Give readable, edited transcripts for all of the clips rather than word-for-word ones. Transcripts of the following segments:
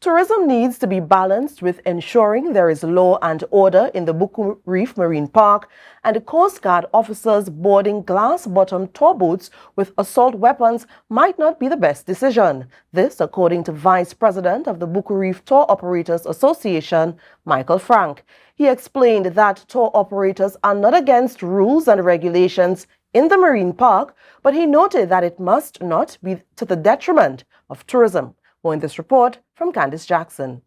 Tourism needs to be balanced with ensuring there is law and order in the Buccoo Reef Marine Park, and the Coast Guard officers boarding glass-bottomed tow boats with assault weapons might not be the best decision. This, according to Vice President of the Buccoo Reef Tour Operators Association, Michael Frank. He explained that tour operators are not against rules and regulations in the marine park, but he noted that it must not be to the detriment of tourism. More in this report from Kandace Jackson.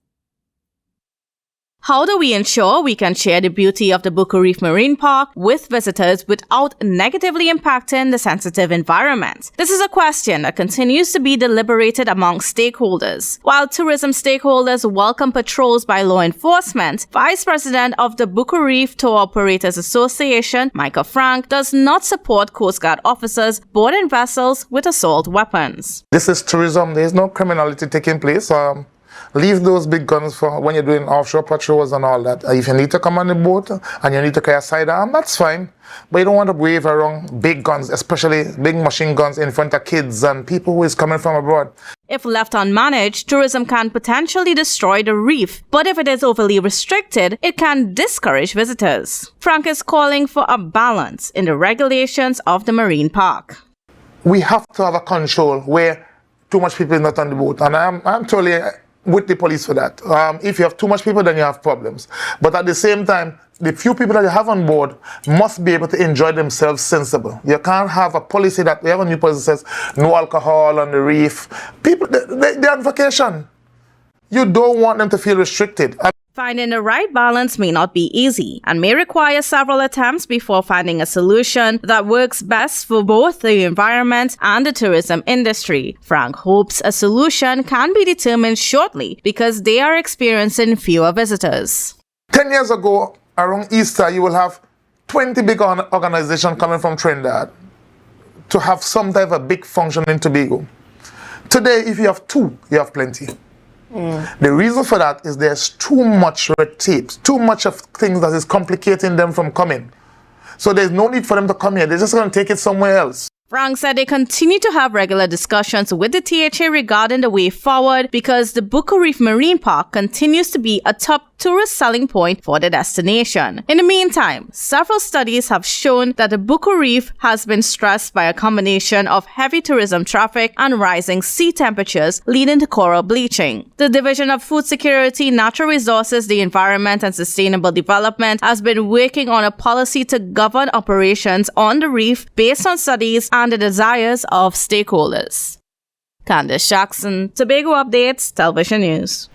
How do we ensure we can share the beauty of the Buccoo Reef Marine Park with visitors without negatively impacting the sensitive environment? This is a question that continues to be deliberated among stakeholders. While tourism stakeholders welcome patrols by law enforcement, Vice President of the Buccoo Reef Tour Operators Association, Michael Frank, does not support Coast Guard officers boarding vessels with assault weapons. This is tourism. There is no criminality taking place. Leave those big guns for when you're doing offshore patrols and all that. If you need to come on the boat and you need to carry a sidearm, that's fine. But you don't want to wave around big guns, especially big machine guns in front of kids and people who is coming from abroad. If left unmanaged, tourism can potentially destroy the reef. But if it is overly restricted, it can discourage visitors. Frank is calling for a balance in the regulations of the marine park. We have to have a control where too much people are not on the boat. And I'm totally with the police for that. If you have too much people, then you have problems. But at the same time, the few people that you have on board must be able to enjoy themselves sensible. You can't have a policy that we have a new policy that says no alcohol on the reef. People, they're on vacation. You don't want them to feel restricted. Finding the right balance may not be easy and may require several attempts before finding a solution that works best for both the environment and the tourism industry. Frank hopes a solution can be determined shortly because they are experiencing fewer visitors. 10 years ago, around Easter, you will have 20 big organizations coming from Trinidad to have some type of big function in Tobago. Today, if you have two, you have plenty. The reason for that is there's too much red tape, too much of things that is complicating them from coming. So there's no need for them to come here. They're just going to take it somewhere else. Frank said they continue to have regular discussions with the THA regarding the way forward because the Buccoo Reef Marine Park continues to be a top tourist selling point for the destination. In the meantime, several studies have shown that the Buccoo Reef has been stressed by a combination of heavy tourism traffic and rising sea temperatures leading to coral bleaching. The Division of Food Security, Natural Resources, the Environment and Sustainable Development has been working on a policy to govern operations on the reef based on studies and the desires of stakeholders. Kandace Jackson, Tobago Updates, Television News.